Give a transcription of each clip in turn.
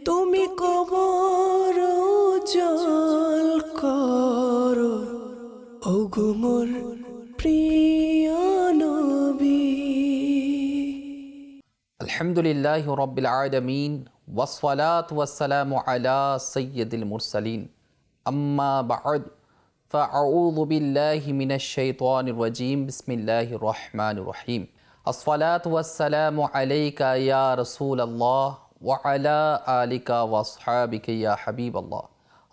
তুমি কবর জল করো ওগো মোর প্রিয় নবী। আলহামদুলিল্লাহি রাব্বিল আলামিন ওয়াসসালাতু ওয়াসসালামু আলা সাইয়্যিদিল মুরসালিন আম্মা বা'দ ফাআউযু বিল্লাহি মিনাশ শাইতানির রাজীম বিসমিল্লাহির রহমানির রহিম। আসসালাতু ওয়াসসালামু আলাইকা ইয়া রাসূলাল্লাহ ওয়া আলা আলিকা ওয়া আসহাবিকা ইয়া হাবিবাল্লাহ।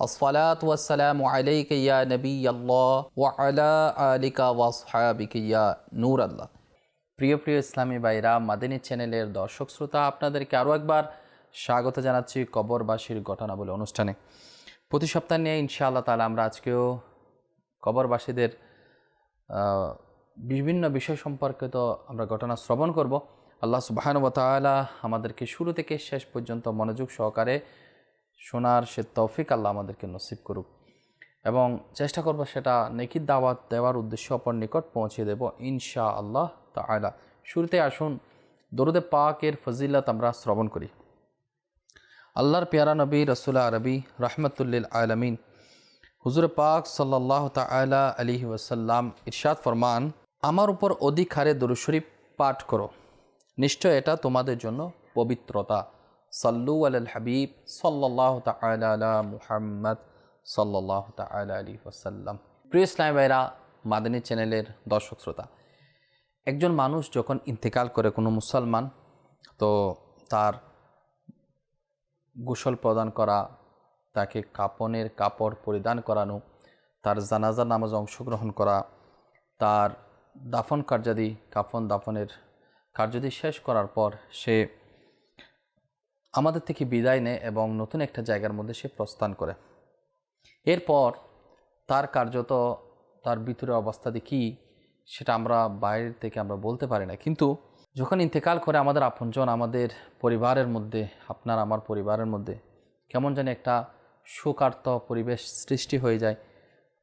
আসসালাতু ওয়াসসালামু আলাইকা ইয়া নবিয়াল্লাহ ওয়া আলা আলিকা ওয়া আসহাবিকা ইয়া নূরাল্লাহ। প্রিয় ইসলামী ভাইরা, মাদানী চ্যানেলের দর্শক শ্রোতা, আপনাদেরকে আরও একবার স্বাগত জানাচ্ছি কবরবাসীর ঘটনাবলী অনুষ্ঠানে। প্রতি সপ্তাহ নিয়ে ইনশাআল্লাহ তাআলা আমরা আজকেও কবরবাসীদের বিভিন্ন বিষয় সম্পর্কিত আমরা ঘটনা শ্রবণ করব। আল্লাহ সুবহানাহু ওয়া তাআলা আমাদেরকে শুরু থেকে শেষ পর্যন্ত মনোযোগ সহকারে শোনার সে তৌফিক আল্লাহ আমাদেরকে নসিব করুক এবং চেষ্টা করব সেটা নেকির দাওয়াত দেওয়ার উদ্দেশ্যে অপর নিকট পৌঁছে দেব ইনশাআল্লাহ তাআলা। শুরুতে আসুন দরুদে পাকের ফজিলত আমরা শ্রবণ করি। আল্লাহর পেয়ারা নবী রাসূল আরবি রাহমাতুল্লিল আলামিন হুজুর পাক সাল্লাল্লাহু তাআলা আলাইহি ওয়াসাল্লাম ইরশাদ ফরমান, আমার উপর অধিক হারে দরুদ শরীফ পাঠ করো, নিশ্চয় এটা তোমাদের জন্য পবিত্রতা। সাল্লু আলাল হাবিব সাল্লাল্লাহু তাআলা আলা মুহাম্মদ সাল্লাল্লাহু তাআলা আলাইহি ওয়াসাল্লাম। প্রিয় ইসলামী ভাইরা, মাদানী চ্যানেলের দর্শক শ্রোতা, একজন মানুষ যখন ইন্তেকাল করে কোনো মুসলমান, তো তার গোসল প্রদান করা, তাকে কাপনের কাপড় পরিধান করানো, তার জানাজা নামাজে অংশগ্রহণ করা, তার দাফন কার্যাদি কাফন দাফনের কার্যাদি শেষ করার পর সে আমাদের থেকে বিদায় নেয় এবং নতুন একটা জায়গার মধ্যে সে প্রস্থান করে। এরপর তার কার্যত তার ভিতরে অবস্থা দেখি সেটা আমরা বাইরে থেকে আমরা বলতে পারি না, কিন্তু যখন ইন্তেকাল করে আমাদের আপনজন, আমাদের পরিবারের মধ্যে, আপনার আমার পরিবারের মধ্যে কেমন জানি একটা শোকার্ত পরিবেশ সৃষ্টি হয়ে যায়।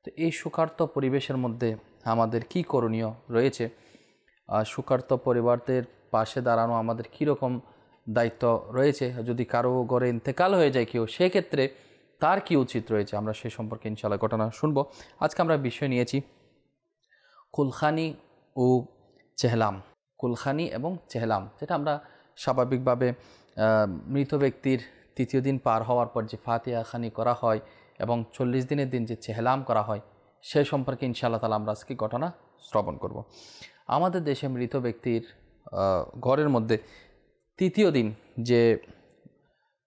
তো এই শোকার্ত পরিবেশের মধ্যে আমাদের কি করণীয় রয়েছে, শোকার্ত পরিবারদের পাশে দাঁড়ানো আমাদের কীরকম দায়িত্ব রয়েছে, যদি কারো ঘরে ইন্তেকাল হয়ে যায় কেউ, সেক্ষেত্রে তার কি উচিত রয়েছে, আমরা সে সম্পর্কে ইনশাআল্লাহ ঘটনা শুনবো। আজকে আমরা বিষয় নিয়েছি কুলখানি ও চেহলাম। কুলখানি এবং চেহলাম, যেটা আমরা স্বাভাবিকভাবে মৃত ব্যক্তির তৃতীয় দিন পার হওয়ার পর যে ফাতিহা খানি করা হয় এবং 40 দিনের দিন যে চেহলাম করা হয়, সে সম্পর্কে ইনশাআল্লাহ তাআলা আমরা আজকে ঘটনা শ্রবণ করব। আমাদের দেশে মৃত ব্যক্তির ঘরের মধ্যে তৃতীয় দিন যে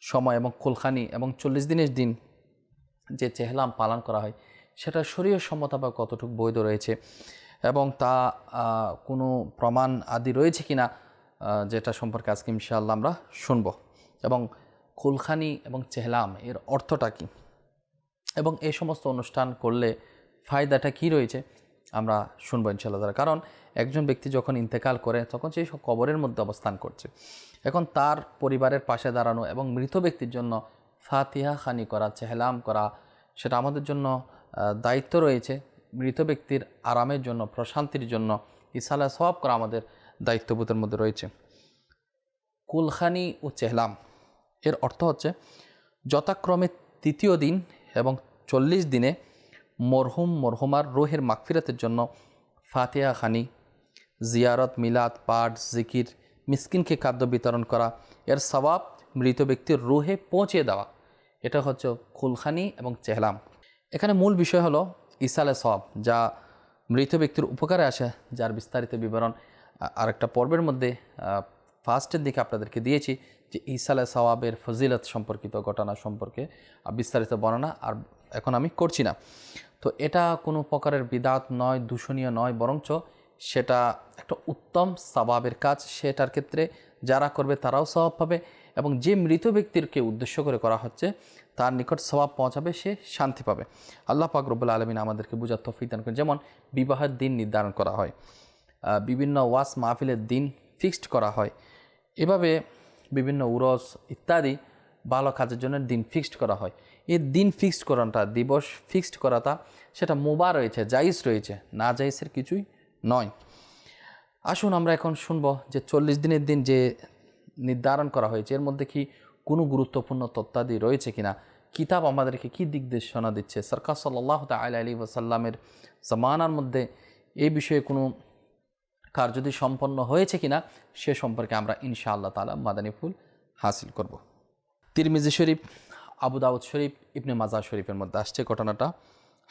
সময় এবং কুলখানি এবং 40 দিনের দিন যে চেহলাম পালন করা হয়, সেটা শরীয়ত সম্মতভাবে কতটুকু বৈধ রয়েছে এবং তা কোনো প্রমাণ আদি রয়েছে কিনা, যেটা সম্পর্কে আজকে ইনশাআল্লাহ আমরা শুনব। এবং কুলখানি এবং চেহলাম এর অর্থটা কী এবং এই সমস্ত অনুষ্ঠান করলে ফায়দাটা কি রয়েছে আমরা শুনবো ইনশাআল্লাহ। কারণ একজন ব্যক্তি যখন ইন্তেকাল করে তখন সেই কবরের মধ্যে অবস্থান করছে, এখন তার পরিবারের পাশে দাঁড়ানো এবং মৃত ব্যক্তির জন্য ফাতিহা খানি করা, চেহলাম করা, সেটা আমাদের জন্য দায়িত্ব রয়েছে। মৃত ব্যক্তির আরামের জন্য, প্রশান্তির জন্য ইসালা সওয়াব করা আমাদের দায়িত্ববোধের মধ্যে রয়েছে। কুলখানি ও চেহলাম এর অর্থ হচ্ছে যথাক্রমে তৃতীয় দিন এবং 40 দিনে মরহুম মরহুমার রুহের মাগফিরাতের জন্য ফাতিহা খানি, জিয়ারত, মিলাদ, পাঠ, জিকির, মিসকিনকে খাদ্য বিতরণ করা, এর সওয়াব মৃত ব্যক্তির রুহে পৌঁছে দেওয়া, এটা হচ্ছে কুলখানি এবং চেহলাম। এখানে মূল বিষয় হলো ইসালে সওয়াব, যা মৃত ব্যক্তির উপকারে আসে, যার বিস্তারিত বিবরণ আরেকটা পর্বের মধ্যে ফার্স্টের দিকে আপনাদেরকে দিয়েছি, যে ইসালে সওয়াবের ফজিলত সম্পর্কিত ঘটনা সম্পর্কে বিস্তারিত বর্ণনা আর এখন আমি করছি না। তো এটা কোনো প্রকারের বিদাত নয়, দূষণীয় নয়, বরঞ্চ সেটা একটা উত্তম সওয়াবের কাজ। সেটার ক্ষেত্রে যারা করবে তারাও সওয়াব পাবে এবং যে মৃত ব্যক্তিকে উদ্দেশ্য করে করা হচ্ছে তার নিকট সওয়াব পৌঁছাবে, সে শান্তি পাবে। আল্লাহ পাক রব্বুল আলামিন আমাদেরকে বুঝার তৌফিক দান করেন। যেমন বিবাহের দিন নির্ধারণ করা হয়, বিভিন্ন ওয়াজ মাহফিলের দিন ফিক্সড করা হয়, এভাবে বিভিন্ন উরস ইত্যাদি ভালো কাজের জন্য দিন ফিক্সড করা হয়। এই দিন ফিক্সড করাটা, দিবস ফিক্সড করাটা, সেটা মুবাহ রয়েছে, জায়েজ রয়েছে, না জায়েজের কিছুই নয়। আসুন আমরা এখন শুনব যে 40 দিনের দিন যে নির্ধারণ করা হয়েছে এর মধ্যে কি কোনো গুরুত্বপূর্ণ তথ্যাদি রয়েছে কিনা, কিতাব আমাদেরকে কী দিক নির্দেশনা দিচ্ছে, সরকার সাল্লাল্লাহু তাআলা আলাইহি ওয়াসাল্লামের জামানার মধ্যে এই বিষয়ে কোনো কার্য যদি সম্পন্ন হয়েছে কিনা সে সম্পর্কে আমরা ইনশাআল্লাহ তাআলা মাদানী ফুল হাসিল করব। তিরমিজি শরীফ, আবু দাউদ শরীফ, ইবনে মাজাহ শরীফের মধ্যে আসছে ঘটনাটা।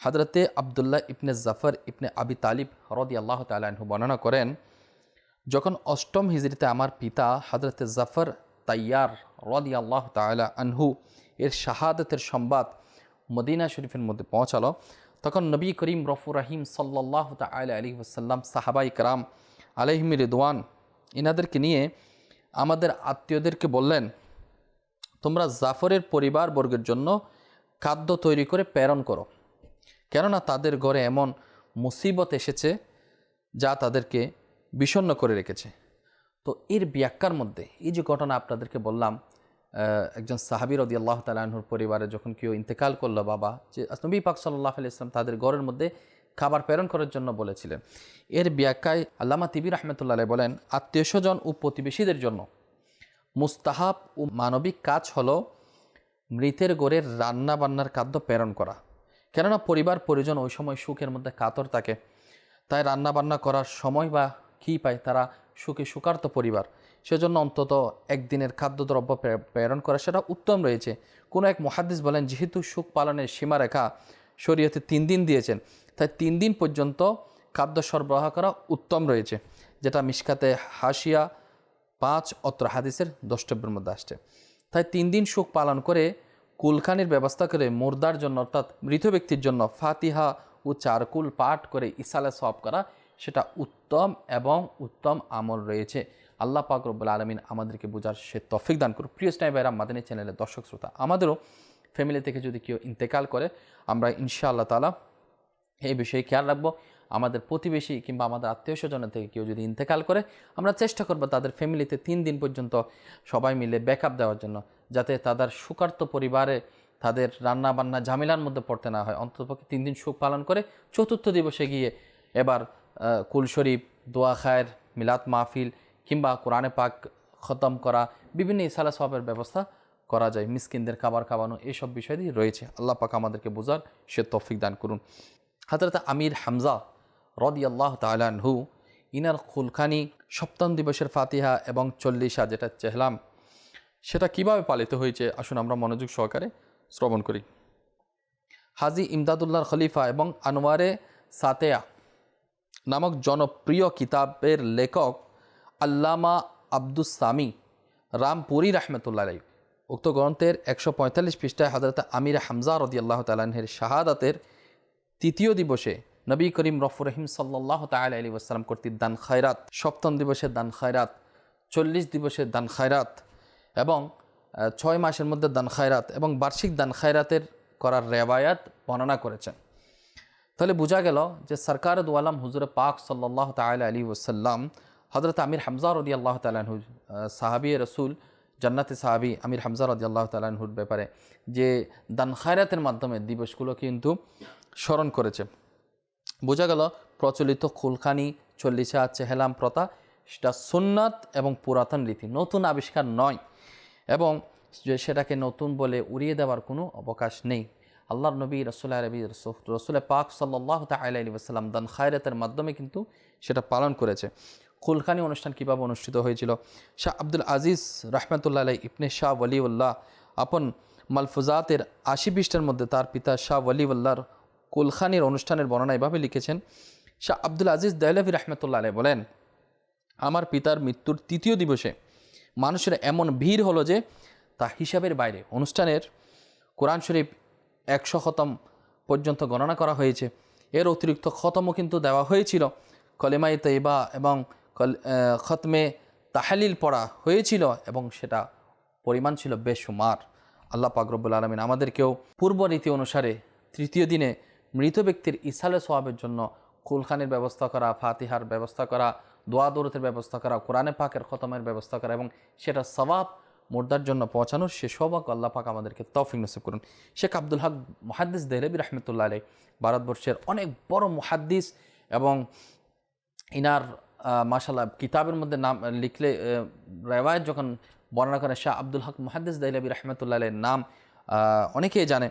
হযরতে আব্দুল্লাহ ইবনে জাফর ইবনে আবি তালিব রাদিয়াল্লাহু তাআলা আনহু বর্ণনা করেন, যখন 8ম হিজরিতে আমার পিতা হযরতে জাফর তাইয়ার রাদিয়াল্লাহু তাআলা আনহু এর শাহাদাতের সংবাদ মদিনা শরীফের মধ্যে পৌঁছালো, তখন নবী করিম রফুর রহিম সাল্লাল্লাহু তাআলা আলাইহি ওয়াসাল্লাম সাহাবায়ে কেরাম আলাইহিম রিদওয়ান ইনাদেরকে নিয়ে আমাদের আত্মীয়দেরকে বললেন, তোমরা জাফরের পরিবারবর্গের জন্য খাদ্য তৈরি করে প্রেরণ করো, কেননা তাদের ঘরে এমন মুসিবত এসেছে যা তাদেরকে বিষণ্ণ করে রেখেছে। তো এর ব্যাখ্যার মধ্যে এই যে ঘটনা আপনাদেরকে বললাম, একজন সাহাবী রাদিয়াল্লাহু তাআলা আনহুর পরিবারে যখন কেউ ইন্তেকাল করলো বাবা, যে নবী পাক সাল্লাল্লাহু আলাইহি ওয়াসাল্লাম তাদের ঘরের মধ্যে খাবার প্রেরণ করার জন্য বলেছিলেন। এর ব্যাখ্যায় আল্লামা তিবি রাহমাতুল্লাহ আলাইহি বলেন, আত্মীয় স্বজন ও প্রতিবেশীদের জন্য মুস্তাহাব ও মানবিক কাজ হলো মৃতের ঘরের রান্না বান্নার খাদ্য প্রেরণ করা, কেননা পরিবার পরিজন ওই সময় সুখের মধ্যে কাতর থাকে, তাই রান্না বান্না করার সময় বা কী পায় তারা সুখে সুখার্ত পরিবার, সেজন্য অন্তত একদিনের খাদ্যদ্রব্য প্রেরণ করা সেটা উত্তম রয়েছে। কোনো এক মুহাদ্দিস বলেন, যেহেতু সুখ পালনের সীমারেখা শরীয়তে 3 দিন দিয়েছেন, তাই 3 দিন পর্যন্ত খাদ্য সরবরাহ করা উত্তম রয়েছে, যেটা মিশকাতে হাসিয়া 5 অত্র হাদিসের দ্রষ্টব্যের মধ্যে আসছে। তাই 3 দিন সুখ পালন করে কুলখানির ব্যবস্থা করে মুর্দার জন্য অর্থাৎ মৃত ব্যক্তির জন্য ফাতিহা ও 4 কুল পাঠ করে ইসালে সওয়াব করা সেটা উত্তম এবং উত্তম আমল রয়েছে। আল্লাহ পাক রব্বুল আলামিন আমাদেরকে বোঝার সে তৌফিক দান করুন। প্রিয় স্নাই ভাইরা, মাদানী চ্যানেলের দর্শক শ্রোতা, আমাদেরও ফ্যামিলি থেকে যদি কেউ ইন্তেকাল করে আমরা ইনশাআল্লাহ তাআলা এই বিষয়ে খেয়াল রাখবো। আমাদের প্রতিবেশী কিংবা আমাদের আত্মীয় স্বজনের থেকে কেউ যদি ইন্তেকাল করে আমরা চেষ্টা করব তাদের ফ্যামিলিতে 3 দিন পর্যন্ত সবাই মিলে ব্যাকআপ দেওয়ার জন্য, যাতে তাদের সুখার্ত পরিবারে তাদের রান্না বান্না ঝামেলার মধ্যে পড়তে না হয়। অন্ততপক্ষে 3 দিন সুখ পালন করে 4র্থ দিবসে গিয়ে এবার কুল শরীফ, দোয়া খায়ের, মিলাদ মাহফিল কিংবা কোরআনে পাক খতম করা, বিভিন্ন ইসালা সওয়াবের ব্যবস্থা করা যায়, মিসকিনদের খাবার খাওয়ানো, এইসব বিষয়ই রয়েছে। আল্লাহ পাক আমাদেরকে বোঝার সে তৌফিক দান করুন। হযরত আমির হামজা রাদিয়াল্লাহু তাআলা আনহু ইনার কুলখানি 7ম দিবসের ফাতিহা এবং 40 যেটা চেহলাম সেটা কিভাবে পালিত হয়েছে আসুন আমরা মনোযোগ সহকারে শ্রবণ করি। হাজী ইমদাদুল্লাহর খলিফা এবং আনোয়ারে সাতেয়া নামক জনপ্রিয় কিতাবের লেখক আল্লামা আব্দুস সামি রামপুরি রাহমাতুল্লাহ আলাইহি উক্ত গ্রন্থের 145 পৃষ্ঠায় হযরত আমির হামজা রাদিয়াল্লাহু তাআলা আনহুর শাহাদাতের 3য় দিবসে নবী করিম রফুর রহিম সাল্লাল্লাহু তাআলা আলাইহি ওয়াসাল্লাম কর্তৃক দান খায়রাত, 7ম দিবসের দান খায়রাত, 40 দিবসের দান খায়রাত এবং 6 মাসের মধ্যে দান খায়রাত এবং বার্ষিক দান খায়রাতের করার রেওয়ায়াত বর্ণনা করেছেন। তাহলে বোঝা গেল যে সরকার দু আলম হুজুর পাক সাল্লাল্লাহু তাআলা আলাইহি ওয়াসাল্লাম হযরত আমির হামজা রাদিয়াল্লাহু তাআলা আনহু সাহাবী রাসূল জান্নাতি সাহাবী আমির হামজা রাদিয়াল্লাহু তাআলা আনহুর ব্যাপারে যে দান খায়রাতের মাধ্যমে দিবসগুলো কিন্তু স্মরণ করেছে। বোঝা গেল প্রচলিত কুলখানি 40 চেহলাম প্রথা সেটা সুন্নাত এবং পুরাতন রীতি, নতুন আবিষ্কার নয় এবং সেটাকে নতুন বলে উড়িয়ে দেওয়ার কোনো অবকাশ নেই। আল্লাহর নবী রসুল পাক সাল্লাল্লাহু তাআলা আলাইহি ওয়াসাল্লাম দান খায়রাতের মাধ্যমে কিন্তু সেটা পালন করেছে। কুলখানি অনুষ্ঠান কীভাবে অনুষ্ঠিত হয়েছিল? শাহ আব্দুল আজিজ রাহমাতুল্লাহ আলাইহি ইবনে শাহ ওয়ালিউল্লাহ আপন মালফুজাতের 80 পৃষ্ঠার মধ্যে তার পিতা শাহ ওয়ালিউল্লাহর কুলখানির অনুষ্ঠানের বর্ণনা এভাবে লিখেছেন। শাহ আব্দুল আজিজ দেহলভী রাহমাতুল্লাহ আলাইহি বলেন, আমার পিতার মৃত্যুর 3য় দিবসে মানুষের এমন ভিড় হলো যে তা হিসাবের বাইরে। অনুষ্ঠানের কোরআন শরীফ 100 খতম পর্যন্ত গণনা করা হয়েছে, এর অতিরিক্ত খতমও কিন্তু দেওয়া হয়েছিল। কলেমায়ে তৈবা এবং খতমে তাহলিল পড়া হয়েছিল এবং সেটা পরিমাণ ছিল বেশুমার। আল্লাহ পাক রব্বুল আলামিন আমাদেরকেও পূর্ব রীতি অনুসারে 3য় দিনে মৃত ব্যক্তির ইসালে সওয়াবের জন্য কুলখানির ব্যবস্থা করা, ফাতিহার ব্যবস্থা করা, দোয়া দরুদের ব্যবস্থা করা, কোরআনে পাকের খতমের ব্যবস্থা করা এবং সেটা সওয়াব মুর্দার জন্য পৌঁছানোর সে সৌভাগ্য আল্লাহ পাক আমাদেরকে তৌফিক নসিব করুন। শেখ আব্দুল হক মুহাদ্দিস দেহলভী রাহমাতুল্লাহ আলাইহি ভারতবর্ষের অনেক বড় মুহাদ্দিস এবং ইনার মাশাআল্লাহ কিতাবের মধ্যে নাম লিখলে রেওয়ায়াত যখন বর্ণনা করেন শাহ আব্দুল হক মুহাদ্দিস দাইলাবি রহমতুল্লাহের নাম অনেকেই জানে।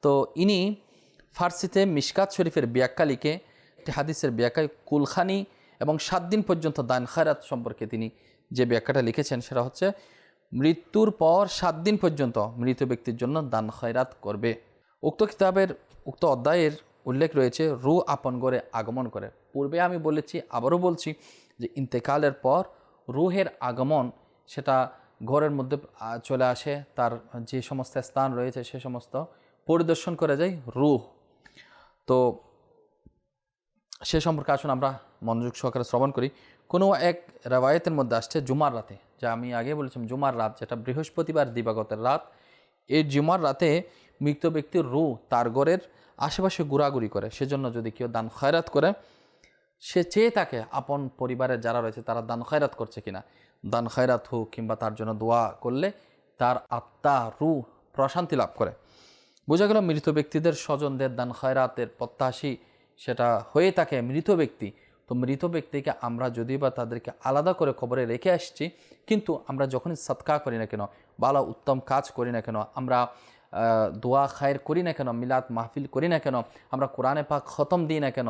তো ইনি ফার্সিতে মিশকাত শরীফের ব্যাখ্যা লিখে একটি হাদিসের ব্যাখ্যায় কুলখানি এবং 7 দিন পর্যন্ত দান খয়রাত সম্পর্কে তিনি যে ব্যাখ্যাটা লিখেছেন সেটা হচ্ছে মৃত্যুর পর 7 দিন পর্যন্ত মৃত ব্যক্তির জন্য দান খয়রাত করবে। উক্ত কিতাবের উক্ত অধ্যায়ের উল্লেখ রয়েছে রু আপন ঘরে আগমন করে। পূর্বে আমি বলেছি, আবারও বলছি যে ইন্তেকালের পর রুহের আগমন সেটা ঘরের মধ্যে চলে আসে, তার যে সমস্ত স্থান রয়েছে সে সমস্ত পরিদর্শন করে যায় রুহ। তো সে সম্পর্কে আসুন আমরা মনোযোগ সহকারে শ্রবণ করি। কোনো এক রেওয়ায়েতের মধ্যে আসছে জুমার রাতে, যা আমি আগে বলেছিলাম জুমার রাত যেটা বৃহস্পতিবার দিবাগতের রাত, এই জুমার রাতে মৃত ব্যক্তির রুহ তার ঘরের আশেপাশে ঘোরাঘুরি করে। সেজন্য যদি কেউ দান খয়রাত করে সে চেয়ে থাকে আপন পরিবারের যারা রয়েছে তারা দান খয়রাত করছে কিনা। দান খয়রাত হোক কিংবা তার জন্য দোয়া করলে তার আত্মা রুহ প্রশান্তি লাভ করে। বোঝা গেল মৃত ব্যক্তিদের স্বজনদের দান খয়রাতের প্রত্যাশী সেটা হয়ে থাকে মৃত ব্যক্তি। তো মৃত ব্যক্তিকে আমরা যদি বা তাদেরকে আলাদা করে কবরে রেখে আসছি, কিন্তু আমরা যখনই সৎকা করি না কেন, ভালো উত্তম কাজ করি না কেন, আমরা দোয়া খায়ের করি না কেন, মিলাদ মাহফিল করি না কেন, আমরা কোরআনে পাক খতম দিই না কেন,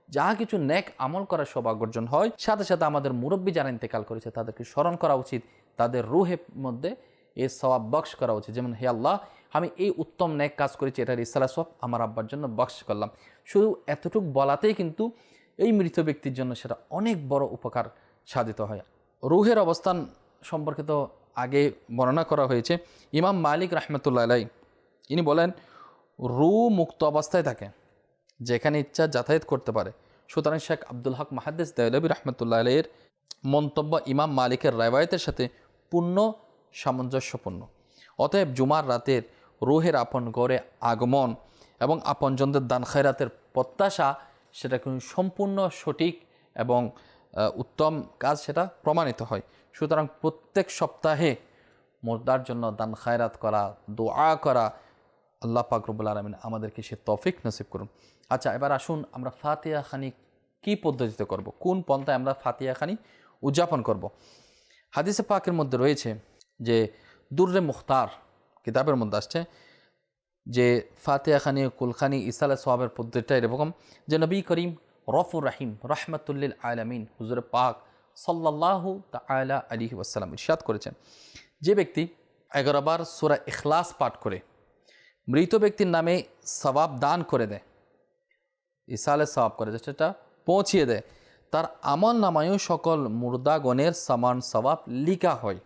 যা কিছু নেক আমল করার সৌভাগ্য অর্জন হয়, সাথে সাথে আমাদের মুরব্বী যারা ইন্তেকাল করেছে তাদেরকে স্মরণ করা উচিত, তাদের রুহের মধ্যে এই সওয়াব বক্স করা উচিত। যেমন হে আল্লাহ, আমি এই উত্তম নেক কাজ করেছি, এটার ইসলা সওয়াব আমার আব্বার জন্য বক্স করলাম। শুধু এতটুকু বলাতেই কিন্তু এই মৃত ব্যক্তির জন্য সেটা অনেক বড় উপকার সাধিত হয়। রুহের অবস্থান সম্পর্কে তো আগে বর্ণনা করা হয়েছে। ইমাম মালিক রহমতুল্লাহ আলাই ইনি বলেন রু মুক্ত অবস্থায় থাকে, যেখানে ইচ্ছা যাতায়াত করতে পারে। সুতরাং শেখ আব্দুল হক মুহাদ্দিস দেওলভী রহমতুল্লাহ আলাইয়ের মন্তব্য ইমাম মালিকের রায়বায়তের সাথে পূর্ণ সামঞ্জস্যপূর্ণ। অতএব জুমার রাতের রুহের আপন ঘরে আগমন এবং আপনজনদের দান খয়রাতের প্রত্যাশা সেটা কিন্তু সম্পূর্ণ সঠিক এবং উত্তম কাজ, সেটা প্রমাণিত হয়। সুতরাং প্রত্যেক সপ্তাহে মুর্দার জন্য দান খয়রাত করা, দোয়া করা, আল্লাহ পাক রব্বুল আলামিন আমাদেরকে সে তৌফিক নসিব করুন। আচ্ছা, এবার আসুন আমরা ফাতিহা খানি কী পদ্ধতিতে করব, কোন পন্থায় আমরা ফাতিহা খানি উদযাপন করব। হাদিসে পাকের মধ্যে রয়েছে যে দুররে মুখতার কিতাবের মধ্যে আসছে যে ফাতিহা খানি কুলখানি ইসালে সোয়াবের পদ্ধতিটা এরকম যে নবী করিম রফুর রাহিম রহমাতুল্লিল আলামিন হুজুর পাক সাল্লাল্লাহু তাআলা আলাইহি ওয়াসাল্লাম ইরশাদ করেছেন, যে ব্যক্তি 11 বার সূরা ইখলাস পাঠ করে মৃত ব্যক্তির নামে সওয়াব দান করে দেয়, ইসালে সওয়াব করে সেটা পৌঁছিয়ে দেয়, তার আমল নামায়ও সকল মুর্দাগণের সমান সওয়াব লিখা হয়।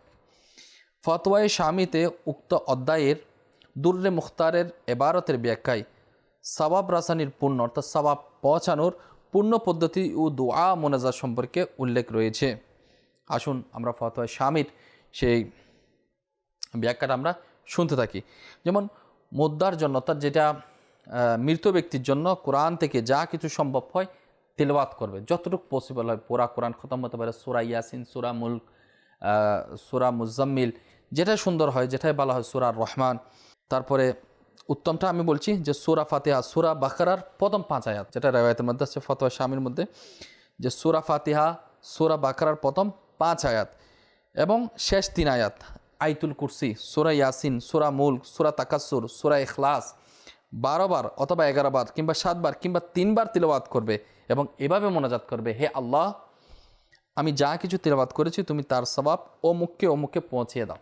ফতোয়ায়ে শামিতে উক্ত অধ্যায়ের দুররে মুখতারের এবারতের ব্যাখ্যায় সওয়াব রাসানির পূর্ণ অর্থাৎ সওয়াব পৌঁছানোর পূর্ণ পদ্ধতি ও দোয়া মোনাজাত সম্পর্কে উল্লেখ রয়েছে। আসুন আমরা ফতোয়ায়ে শামির সেই ব্যাখ্যাটা আমরা শুনতে থাকি। যেমন মুদ্দার জন্য অর্থাৎ যেটা মৃত ব্যক্তির জন্য কোরআন থেকে যা কিছু সম্ভব হয় তেলাওয়াত করবে, যতটুকু পসিবল হয়। পুরা কোরআন খতম হতে পারে, সূরা ইয়াসিন, সূরা মুলক, সূরা মুজাম্মিল, যেটা সুন্দর হয়, যেটাই বলা হয় সূরা রহমান। তারপরে উত্তমটা আমি বলছি যে সূরা ফাতিহা, সূরা বাকারার প্রথম 5 আয়াত, যেটা রিওয়ায়াতের মধ্যে আছে ফতোয়া শামির মধ্যে, যে সূরা ফাতিহা, সূরা বাকারার প্রথম 5 আয়াত এবং শেষ 3 আয়াত, আয়াতুল কুরসি, সূরা ইয়াসিন, সূরা মুলক, সূরা তাকাসুর, সূরা ইখলাস 12 বার অথবা 11 বার কিংবা 7 বার কিংবা 3 বার তিলাওয়াত করবে এবং এভাবে মোনাজাত করবে, হে আল্লাহ, আমি যা কিছু তিলাওয়াত করেছি তুমি তার সওয়াব অমুককে পৌঁছিয়ে দাও।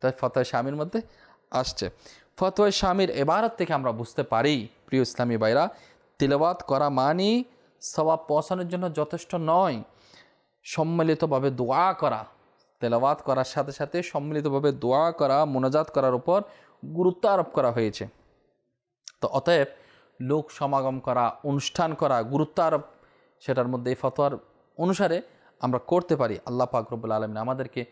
তাই ফতোয়া শামির মধ্যে আসছে। ফতোয়া শামির এবারত থেকে আমরা বুঝতে পারি, প্রিয় ইসলামী ভাইরা, তিলাওয়াত করা মানে সওয়াব পৌঁছানোর জন্য যথেষ্ট নয়, সম্মিলিতভাবে দোয়া করা, তেলাওয়াত করার সাথে সাথে সম্মিলিতভাবে দোয়া করা, মোনাজাত করার উপর গুরুত্ব আরোপ করা হয়েছে। তো অতএব লোক সমাগম করা, অনুষ্ঠান করা, গুরুত্ব আরোপ সেটার মধ্যে এই ফতোয়ার অনুসারে আমরা করতে পারি। আল্লাহ পাক রব্বুল আলামিন আমাদেরকে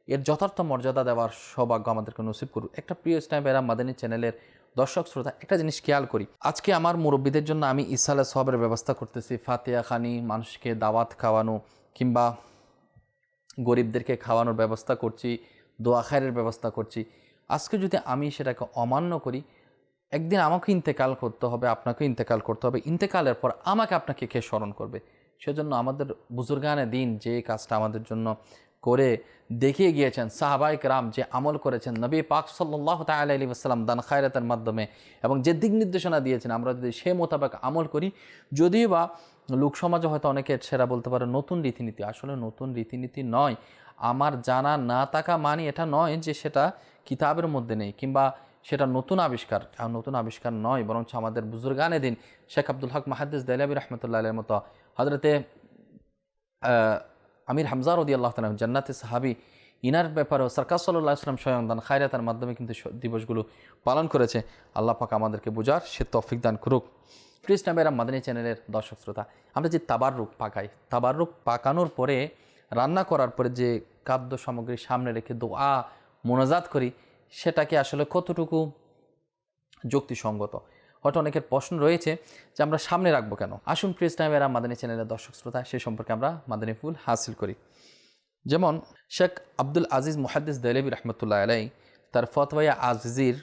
এর যথার্থ মর্যাদা দেওয়ার সৌভাগ্য আমাদেরকে নসিব করুক। একটা প্রিয় ইসলামী ভাইরা, মাদানী চ্যানেলের দর্শক শ্রোতা, একটা জিনিস খেয়াল করি, আজকে আমার মুরব্বীদের জন্য আমি ইসালে সওয়াবের ব্যবস্থা করতেছি, ফাতিহা খানি, মানুষকে দাওয়াত খাওয়ানো কিংবা গরিবদেরকে খাওয়ানোর ব্যবস্থা করছি, দোয়া খায়রের ব্যবস্থা করছি। আজকে যদি আমি সেটাকে অমান্য করি, একদিন আমাকে ইন্তেকাল করতে হবে, আপনাকে ইন্তেকাল করতে হবে, ইন্তেকালের পর আমাকে আপনাকে কে স্মরণ করবে? সেজন্য আমাদের বুজুর্গানে দিন যে কাজটা আমাদের জন্য করে দেখিয়ে গিয়েছেন সাহাবায়ে কেরাম যে আমল করেছেন নবী পাক সাল্লাল্লাহু তাআলা আলাইহি ওয়াসাল্লাম দান খায়রাতের মাধ্যমে, এবং যে দিক নির্দেশনা দিয়েছেন আমরা যদি সে মোতাবেক আমল করি, যদিও বা লোক সমাজে হয়তো অনেকে সেরা বলতে পারে নতুন রীতিনীতি, আসলে নতুন রীতিনীতি নয়। আমার জানা না থাকা মানে এটা নয় যে সেটা কিতাবের মধ্যে নেই কিংবা সেটা নতুন আবিষ্কার। নতুন আবিষ্কার নয়, বরঞ্চ আমাদের বুজুর্গানে দিন শেখ আব্দুল হক মুহাদ্দিস দেহলভী রাহমাতুল্লাহ আলাইহির মতো, হযরতে আমির হামজা রাদিয়াল্লাহু তাআলা জান্নাতি সাহাবী, ইনার ব্যাপারেও সরকার সাল্লাল্লাহু আলাইহি ওয়াসাল্লাম স্বয়ং দান খায়রাতের মাধ্যমে কিন্তু দিবসগুলো পালন করেছে। আল্লাহ পাক আমাদেরকে বোঝার সে তৌফিক দান করুক। প্রিয় ইসলামের মাদানী চ্যানেলের দর্শক শ্রোতা, আমরা যে তাবাররুক পাকাই, তাবাররুক পাকানোর পরে রান্না করার পরে যে খাদ্য সামগ্রী সামনে রেখে দোয়া মোনাজাত করি, সেটাকে আসলে কতটুকু যুক্তিসঙ্গত? হয়তো অনেকের প্রশ্ন রয়েছে যে আমরা সামনে রাখবো কেন। আসুন প্রিয় ইসলামের মাদানী চ্যানেলের দর্শক শ্রোতা, সে সম্পর্কে আমরা মাদানী ফুল হাসিল করি। যেমন শেখ আব্দুল আজিজ মুহাদ্দিস দেহলভী রাহমাতুল্লাহ আলাইহি তার ফতওয়া আজিজির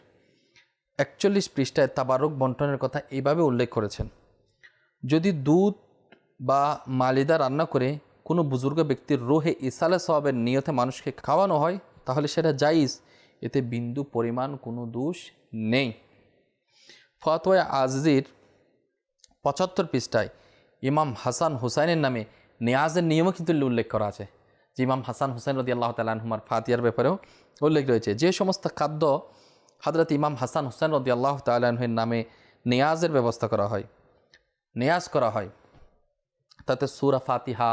41 পৃষ্ঠায় তাবারুক বন্টনের কথা এইভাবে উল্লেখ করেছেন: যদি দুধ বা মালিদা রান্না করে কোনো বুজুর্গ ব্যক্তির রুহে ইসালে সওয়াবের নিয়তে মানুষকে খাওয়ানো হয় তাহলে সেটা জায়েজ, এতে বিন্দু পরিমাণ কোনো দোষ নেই। ফতওয়া আজিজির 75 পৃষ্ঠায় ইমাম হাসান হুসাইনের নামে নেয়াজের নিয়মও কিন্তু উল্লেখ করা আছে, যে ইমাম হাসান হুসাইন রাদিয়াল্লাহু তাআলা আনহুমার ফাতিহার ব্যাপারেও উল্লেখ রয়েছে। যে সমস্ত খাদ্য হযরত ইমাম হাসান হুসাইন রাদিয়াল্লাহু তাআলা আনহুর নামে নেয়াজের ব্যবস্থা করা হয়, নেয়াজ করা হয়, তাতে সূরা ফাতিহা,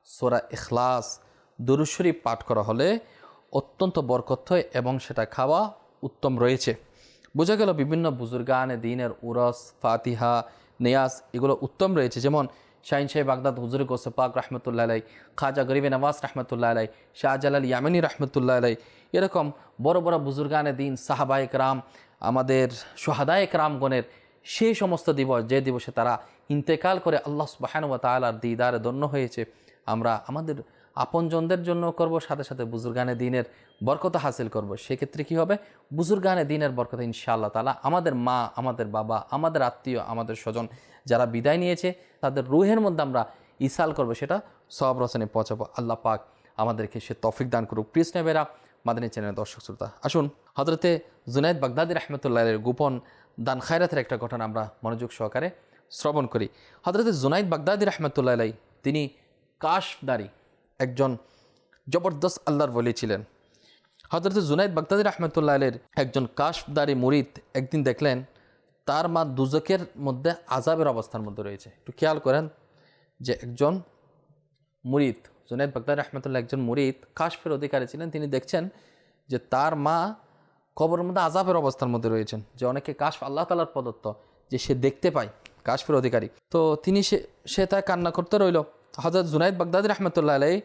সূরা ইখলাস, দুরূদ শরীফ পাঠ করা হলে অত্যন্ত বরকত হয় এবং সেটা খাওয়া উত্তম রয়েছে। বোঝা গেল বিভিন্ন বুজুর্গানে দ্বীনের উরস, ফাতিহা, নেয়াজ এগুলো উত্তম রয়েছে। যেমন শাহিন শাহ বাগদাদ হুজুর গৌসে পাক রাহমাতুল্লাহ আলাইহি, খাজা গরিবে নওয়াজ রাহমাতুল্লাহ আলাইহি, শাহজালাল ইয়ামানি রাহমাতুল্লাহ আলাইহি, এরকম বড় বড় বুজুর্গানে দ্বীন, সাহাবায়ে কেরাম, আমাদের শুহাদায়ে কেরামগণের সেই সমস্ত দিবস, যে দিবসে তারা ইন্তেকাল করে আল্লাহ সুবহানাহু ওয়া তাআলার দিদারে ধন্য হয়েছে, আমরা আমাদের আপনজনদের জন্য করব, সাথে সাথে বুজুর্গানে দ্বীনের বরকত হাসিল করব। সেক্ষেত্রে কী হবে? বুজুর্গানে দ্বীনের বরকত ইনশাআল্লাহ তাআলা আমাদের মা, আমাদের বাবা, আমাদের আত্মীয়, আমাদের স্বজন যারা বিদায় নিয়েছে তাদের রুহের মধ্যে আমরা ইসাল করব, সেটা সওয়াব রচনে পৌঁছাবো। আল্লাহ পাক আমাদেরকে সে তৌফিক দান করুক। প্রিয় ইসলামেরা মাদানী চ্যানেলের দর্শক শ্রোতা, আসুন হযরতে জুনায়েদ বাগদাদী রাহমাতুল্লাহ আলাইহির গোপন দান খায়রাতের একটা ঘটনা আমরা মনোযোগ সহকারে শ্রবণ করি। হযরতে জুনায়েদ বাগদাদী রাহমাতুল্লাহ আলাইহি তিনি কাশফদারি একজন জবরদস্ত আল্লাহর ওলি ছিলেন। হযরত জুনায়েদ বাগদাদী রাহমাতুল্লাহ আলাইহির একজন কাশফদারি মুরিদ একদিন দেখলেন তার মা দুজকের মধ্যে আযাবের অবস্থার মধ্যে রয়েছে। একটু খেয়াল করেন যে একজন মুরিদ, জুনায়েদ বাগদাদী রাহমাতুল্লাহ একজন মুরিদ, কাশফের অধিকারী ছিলেন, তিনি দেখছেন যে তার মা কবরের মধ্যে আযাবের অবস্থার মধ্যে রয়েছেন। যে অনেকে কাশফ আল্লাহ তাআলার প্রদত্ত, যে সে দেখতে পায়, কাশফের অধিকারী। তো তিনি সে তাই কান্না করতে রইল। হযরত জুনায়েদ বাগদাদী রাহমাতুল্লাহ আলাইহি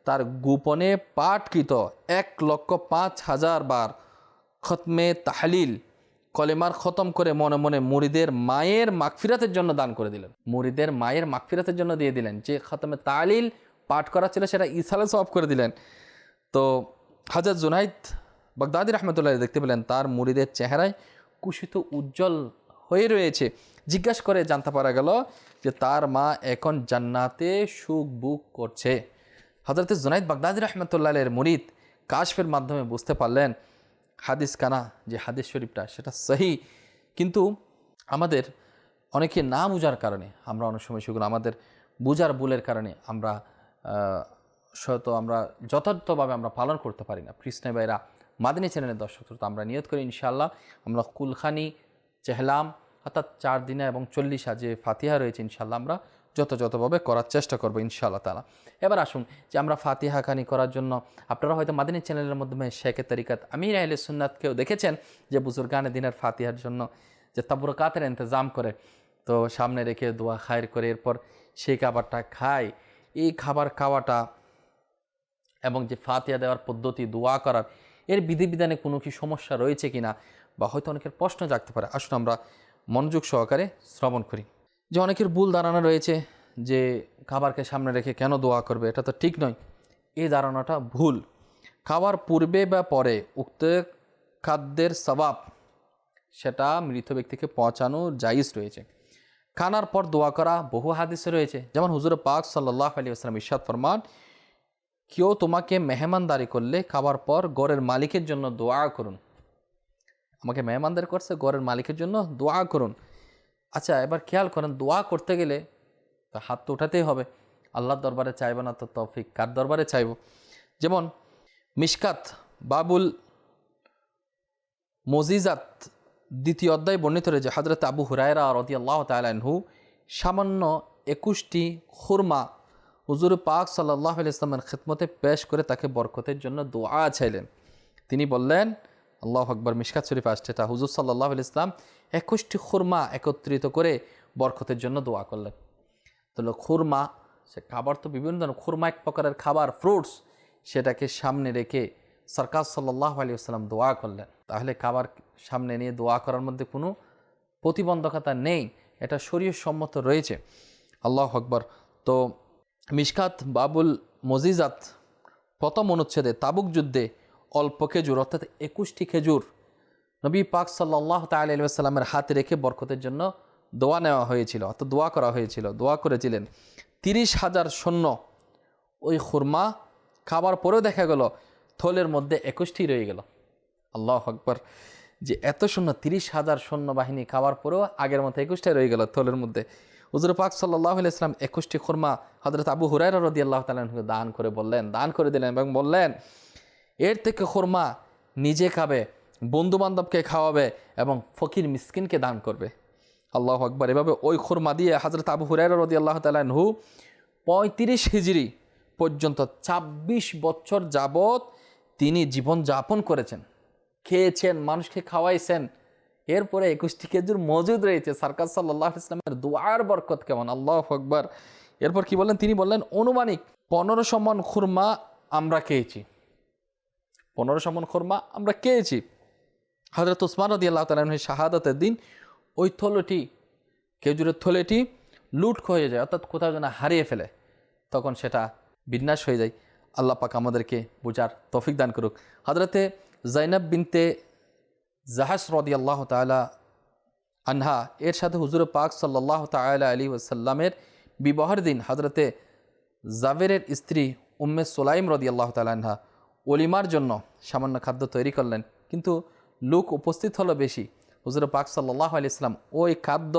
তার গোপনে পাঠকৃত 1,05,000 বার খতমে তাহলিল কলেমার খতম করে মনে মনে মুরিদের মায়ের মাগফিরাতের জন্য দান করে দিলেন। মুরিদের মায়ের মাগফিরাতের জন্য দিয়ে দিলেন। যে খতমে তাহলিল পাঠ করা ছিল সেটা ইসালে সওয়াব করে দিলেন। তো হযরত জুনায়েদ বাগদাদী রাহমাতুল্লাহ দেখতে পেলেন তার মুরিদের চেহারায় কুশিত উজ্জ্বল হয়ে রয়েছে। জিজ্ঞাসা করে জানতে পারা গেল যে তার মা এখন জান্নাতে সুখ বুক করছে। হযরত জুনায়েদ বাগদাদী রাহমাতুল্লাহ আলাইহির মুরিদ কাশফের মাধ্যমে বুঝতে পারলেন হাদিস কানা, যে হাদিস শরীফটা সেটা সহি, কিন্তু আমাদের অনেকে না বুঝার কারণে আমরা অনেক সময় সেগুলো আমাদের বুঝার ভুলের কারণে আমরা যথার্থভাবে আমরা পালন করতে পারি না। কৃষ্ণ ভাইরা মাদানী চ্যানেলের দর্শক শ্রোতা, আমরা নিয়ত করি ইনশাআল্লাহ আমরা কুলখানি, চেহলাম অর্থাৎ 4 দিনে এবং 40 যে ফাতিহা রয়েছে ইনশাআল্লাহ আমরা যথাযথভাবে করার চেষ্টা করবো ইনশাআল্লাহ তাআলা। এবার আসুন যে আমরা ফাতিহা খানি করার জন্য আপনারা হয়তো মাদানী চ্যানেলের মাধ্যমে শেখে তরিকাত আমির আহলে সুন্নাতকেও দেখেছেন যে বুজুর্গানে দিনের ফাতিহার জন্য যে তাবরকাতের ইন্তজাম করে, তো সামনে রেখে দোয়া খায়ের করে এরপর সেই খাবারটা খায়। এই খাবার খাওয়াটা এবং যে ফাতিহা দেওয়ার পদ্ধতি, দোয়া করার, এর বিধিবিধানে কোনো কি সমস্যা রয়েছে কিনা বা হয়তো অনেকের প্রশ্ন জাগতে পারে। আসুন আমরা মনোযোগ সহকারে শ্রবণ করি। যে অনেকের ভুল ধারণা রয়েছে যে খাবারকে সামনে রেখে কেন দোয়া করবে, এটা তো ঠিক নয়। এই ধারণাটা ভুল। খাওয়ার পূর্বে বা পরে উক্ত খাদ্যের সওয়াব সেটা মৃত ব্যক্তিকে পৌঁছানো জায়েজ রয়েছে। খানার পর দোয়া করা বহু হাদিসে রয়েছে, যেমন হুজুর পাক সাল্লাল্লাহু আলাইহি ওয়াসাল্লাম ইরশাদ ফরমান, কেউ তোমাকে মেহমানদারি করলে খাবার পর ঘরের মালিকের জন্য দোয়া করুন। আমাকে মেহমানদারি করছে, ঘরের মালিকের জন্য দোয়া করুন। আচ্ছা, এবার খেয়াল করেন, দোয়া করতে গেলে তো হাত তো উঠাতেই হবে। আল্লাহর দরবারে চাইব না তো তৌফিক কার দরবারে চাইব? যেমন মিশকাত বাবুল মজিজাত দ্বিতীয় অধ্যায় বর্ণিত রয়েছে, হযরত আবু হুরায়রা রাদিয়াল্লাহু তাআলা আনহু সামান্য 21টি খুরমা হুজুর পাক সাল্লাল্লাহু আলাইহি ওয়াসাল্লামের খিদমতে পেশ করে তাকে বরকতের জন্য দোয়া চাইলেন। তিনি বললেন, আল্লাহু আকবার, মিশকাত শরীফ আসছে এটা, হুজুর সাল্লাল্লাহু আলাইহি ওয়াসাল্লাম 21টি খুরমা একত্রিত করে বরকতের জন্য দোয়া করলেন। তাহলে খুরমা, সে খাবার তো বিভিন্ন ধরনের, খুরমা এক প্রকারের খাবার, ফ্রুটস, সেটাকে সামনে রেখে সরকার সাল্লাল্লাহু আলাইহি ওয়াসাল্লাম দোয়া করলেন। তাহলে খাবার সামনে নিয়ে দোয়া করার মধ্যে কোনো প্রতিবন্ধকতা নেই, এটা শরীয়ত সম্মত রয়েছে। আল্লাহু আকবার। তো মিশকাত বাবুল মজিজাত প্রথম অনুচ্ছেদে তাবুক যুদ্ধে অল্প খেজুর অর্থাৎ 21টি খেজুর নবী পাক সাল্লাল্লাহু তাআলা আলাইহি ওয়াসাল্লামের হাতে রেখে বরকতের জন্য দোয়া নেওয়া হয়েছিল, অর্থাৎ দোয়া করা হয়েছিল, দোয়া করেছিলেন। 30,000 সৈন্য ওই খুরমা খাবার পরেও দেখা গেল থলের মধ্যে 21টি রয়ে গেল। আল্লাহু আকবার, যে এত সৈন্য, 30,000 সৈন্য বাহিনী খাবার পরেও আগের মতো 21টাই রয়ে গেল থলের মধ্যে। হুজুর পাক সাল্লাল্লাহু আলাইহি ওয়াসাল্লাম 21টি খুরমা হযরত আবু হুরায়রা রাদিয়াল্লাহু তাআলা আনহুকে দান করে দিলেন এবং বললেন, এর থেকে খুরমা নিজে খাবে, বন্ধু বান্ধবকে খাওয়াবে এবং ফকির মিসকিনকে দান করবে। আল্লাহু আকবার। এভাবে ওই খুরমা দিয়ে হযরত আবু হুরায়রা রাদিয়াল্লাহু তাআলা আনহু 35 হিজরি পর্যন্ত 26 বছর যাবত তিনি জীবন যাপন করেছেন, খেয়েছেন, মানুষকে খাওয়াইছেন। এরপরে 21টি খেজুর মজুদ রয়েছে। সরকার সাল্লাল্লাহু আলাইহি ওয়াসাল্লামের দুআর বরকত কেমন! আল্লাহু আকবার। এরপর কি বললেন? তিনি বললেন, অনুমানিক 1500 মণ খুরমা আমরা খেয়েছি, 1500 মণ খুরমা আমরা খেয়েছি। হযরত উসমান রাদিয়াল্লাহু তাআলা আনহু শাহাদাতের দিন ওই থলেটি, খেজুরের থলেটি লুট হয়ে যায়, অর্থাৎ কোথাও যেন হারিয়ে ফেলে, তখন সেটা বিনাশ হয়ে যায়। আল্লাহ পাক আমাদেরকে বোঝার তৌফিক দান করুক। হযরতে যায়নাব বিনতে জাহাশ রাদিয়াল্লাহু তাআলা আনহা এর সাথে হুজুর পাক সাল্লাল্লাহু তাআলা আলাইহি ওয়াসাল্লামের বিবাহের দিন হযরতে জাবেরের স্ত্রী উম্মে সুলাইম রাদিয়াল্লাহু তাআলা আনহা ওলিমার জন্য সামান্য খাদ্য তৈরি করলেন, কিন্তু লোক উপস্থিত হলো বেশি। হুজুর পাক সাল্লাল্লাহু আলাইহি ওয়াসাল্লাম ওই খাদ্য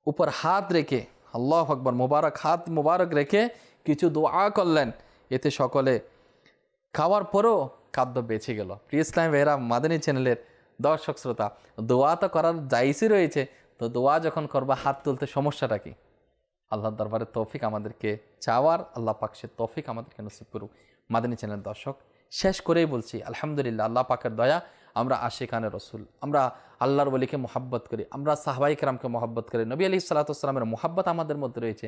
উপর হাত রেখে, আল্লাহু আকবার, হাত মুবারক রেখে কিছু দোয়া করলেন, এতে সকলে খাওয়ার পরেও খাদ্য বেঁচে গেল। প্রিয় ইসলামী ভাইয়েরা, মাদানী চ্যানেলের দর্শক শ্রোতা, দোয়া তো করার জায়েজই রয়েছে, তো দোয়া যখন করবা হাত তুলতে সমস্যাটা কি? আল্লাহর দরবারে তৌফিক আমাদেরকে চাওয়ার, আল্লাহ পাক সে তৌফিক আমাদেরকে নসিব করুক। মাদানী চ্যানেল দর্শক, শেষ করেই বলছি, আলহামদুলিল্লাহ, আল্লাহ পাকের দয়া, আমরা আশিকানে রসুল, আমরা আল্লাহর ওলিকে মোহাব্বত করি, আমরা সাহাবায়ে কেরামকে মোহাব্বত করি, নবী আলাইহিস সালাতু ওয়াস সালামের মোহাব্বত আমাদের মধ্যে রয়েছে।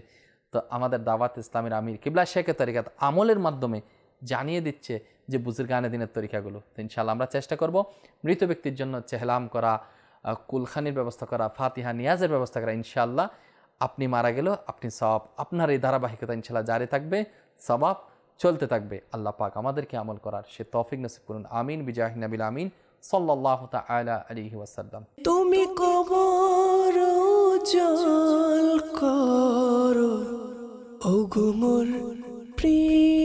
তো আমাদের দাওয়াত ইসলামের আমির কিবলা শেখের তরিকাত আমলের মাধ্যমে জানিয়ে দিচ্ছে যে বুজুর্গানে দিনের তরিকাগুলো। তো ইনশাআল্লাহ আমরা চেষ্টা করব মৃত ব্যক্তির জন্য চেহলাম করা, কুলখানির ব্যবস্থা করা, ফাতিহা নিয়াজের ব্যবস্থা করা। ইনশাআল্লাহ আপনি মারা গেলেও আপনি সওয়াব, আপনার এই ধারাবাহিকতা ইনশাআল্লাহ জারি থাকবে, সওয়াব চলতে থাকবে। আল্লাহ পাক আমাদেরকে আমল করার সে তৌফিক নসিব করুন। আমিন বিজাহি নবিল আমিন সাল্লাল্লাহু তাআলা আলাইহি ওয়াসাল্লাম। তুমি কবর জল করো, ওগো মোর প্রিয়